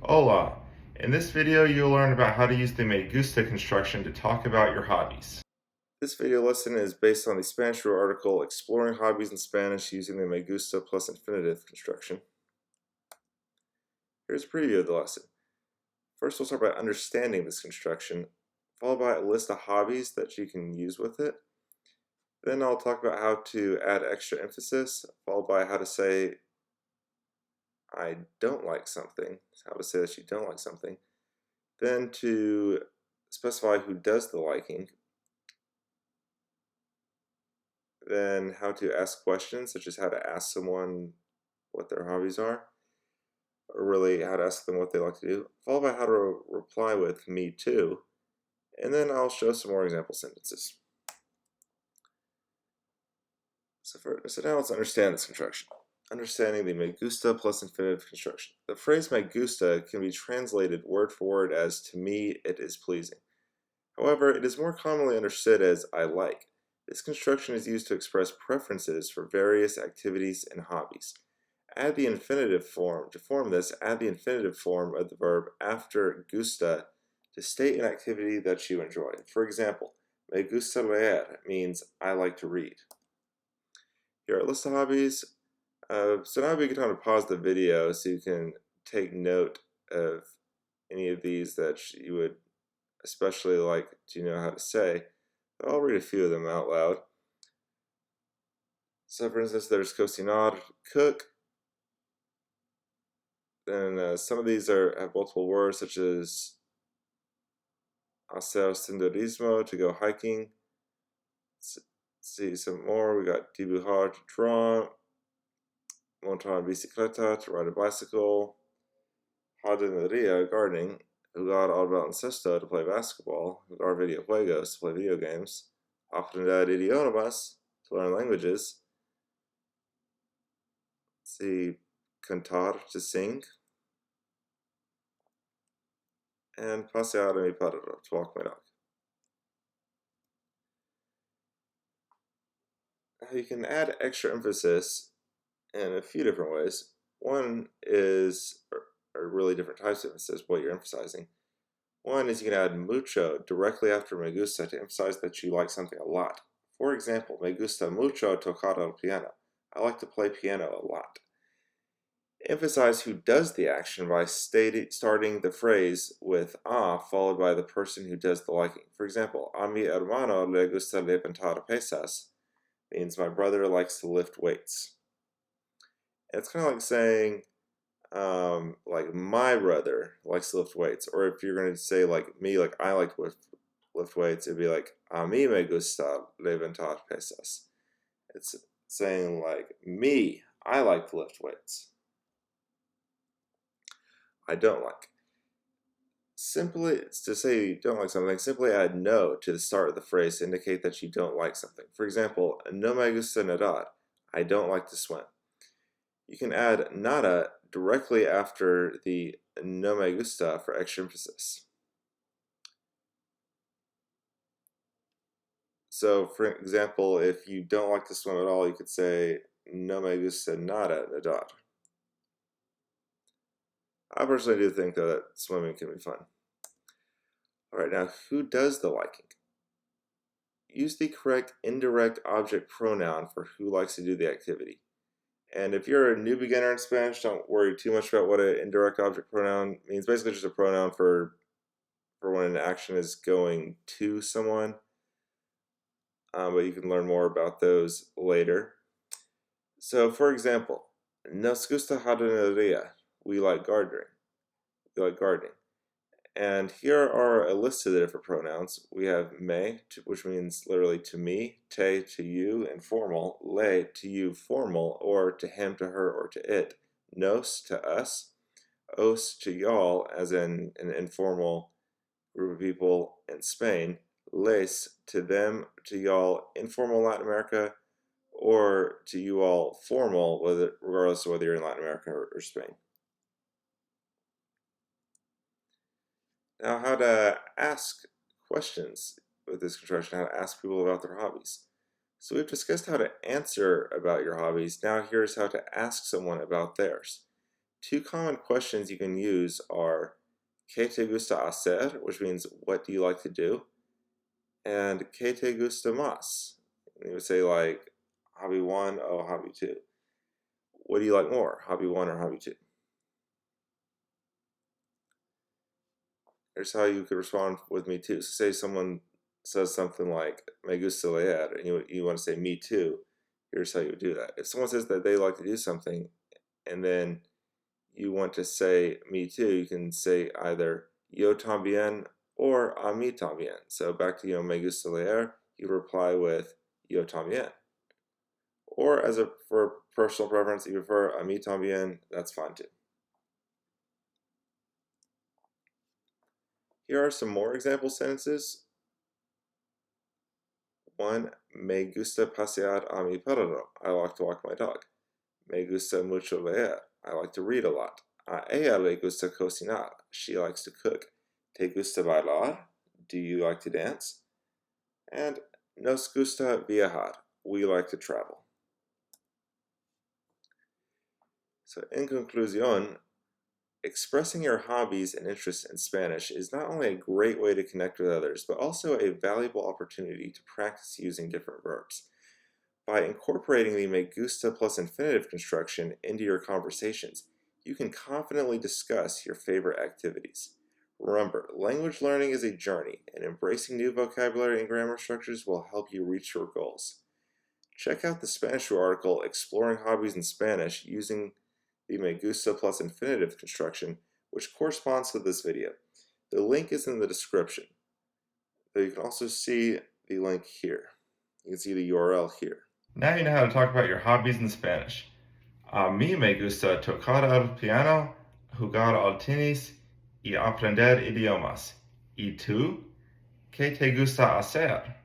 Hola! In this video, you'll learn about how to use the Me Gusta construction to talk about your hobbies. This video lesson is based on the Spanish Row article Exploring Hobbies in Spanish using the Me Gusta plus infinitive construction. Here's a preview of the lesson. First, we'll start by understanding this construction, followed by a list of hobbies that you can use with it. Then I'll talk about how to add extra emphasis, followed by how to say I don't like something, how to say that you don't like something. Then to specify who does the liking. Then how to ask questions, such as how to ask someone what their hobbies are, or really how to ask them what they like to do, followed by how to reply with me too, and then I'll show some more example sentences. So now let's understand this construction. Understanding the Me Gusta plus infinitive construction. The phrase Me Gusta can be translated word for word as to me it is pleasing. However, it is more commonly understood as I like. This construction is used to express preferences for various activities and hobbies. Add the infinitive form. To form this, add the infinitive form of the verb after gusta to state an activity that you enjoy. For example, me gusta leer means I like to read. Here are a list of hobbies. So now would be a good time to pause the video so you can take note of any of these that you would especially like to know how to say. I'll read a few of them out loud. So for instance, there's cocinar, cook. Then some of these have multiple words such as hacer senderismo, to go hiking. Let's see some more. We got dibujar, to draw. Montar en bicicleta, to ride a bicycle. Jardinería, gardening. Jugar al baloncesto, to play basketball. Jugar videojuegos, to play video games. Aprender idiomas, to learn languages. Let's see, cantar, to sing. And pasear a mi perro, to walk my dog. Now you can add extra emphasis in a few different ways. One is, or really different types of emphasis, what you're emphasizing. One is you can add mucho directly after me gusta to emphasize that you like something a lot. For example, me gusta mucho tocar el piano. I like to play piano a lot. Emphasize who does the action by starting the phrase with a followed by the person who does the liking. For example, a mi hermano le gusta levantar pesas means my brother likes to lift weights. And it's kind of like saying, like my brother likes to lift weights. Or if you're going to say like me, like I like to lift weights, it'd be like a mí me gusta levantar pesas. It's saying like me, I like to lift weights. I don't like. Simply, to say you don't like something, simply add no to the start of the phrase to indicate that you don't like something. For example, no me gusta nadar. I don't like to swim. You can add nada directly after the no me gusta for extra emphasis. So, for example, if you don't like to swim at all, you could say no me gusta nada nadar. I personally do think, though, that swimming can be fun. Alright, now who does the liking? Use the correct indirect object pronoun for who likes to do the activity. And if you're a new beginner in Spanish, don't worry too much about what an indirect object pronoun means. Basically just a pronoun for when an action is going to someone. But you can learn more about those later. So for example, nos gusta jardinería. We like gardening. And here are a list of the different pronouns. We have me, which means literally to me, te to you, informal, le to you, formal, or to him, to her, or to it, nos to us, os to y'all, as in an informal group of people in Spain, les to them, to y'all, informal Latin America, or to you all, formal, regardless of whether you're in Latin America or Spain. Now, how to ask questions with this construction, how to ask people about their hobbies. So we've discussed how to answer about your hobbies. Now here's how to ask someone about theirs. Two common questions you can use are ¿Qué te gusta hacer?, which means what do you like to do, and ¿Qué te gusta más? And you would say like hobby 1, oh hobby 2. What do you like more, hobby 1 or hobby 2? Here's how you could respond with me too. So say someone says something like me gusta leer, and you want to say me too. Here's how you would do that. If someone says that they like to do something, and then you want to say me too, you can say either yo también or a mí también. So back to me gusta leer, you reply with yo también. Or for personal preference, if you prefer a mí también, that's fine too. Here are some more example sentences. 1. Me gusta pasear a mi perro. I like to walk my dog. Me gusta mucho leer. I like to read a lot. A ella le gusta cocinar. She likes to cook. Te gusta bailar? Do you like to dance? And nos gusta viajar. We like to travel. So in conclusion, expressing your hobbies and interests in Spanish is not only a great way to connect with others, but also a valuable opportunity to practice using different verbs. By incorporating the me gusta plus infinitive construction into your conversations, you can confidently discuss your favorite activities. Remember, language learning is a journey, and embracing new vocabulary and grammar structures will help you reach your goals. Check out the Spanish article Exploring Hobbies in Spanish using the me gusta plus infinitive construction, which corresponds to this video. The link is in the description. But you can also see the link here. You can see the URL here. Now you know how to talk about your hobbies in Spanish. A mí me gusta tocar el piano, jugar al tenis y aprender idiomas. ¿Y tú? ¿Qué te gusta hacer?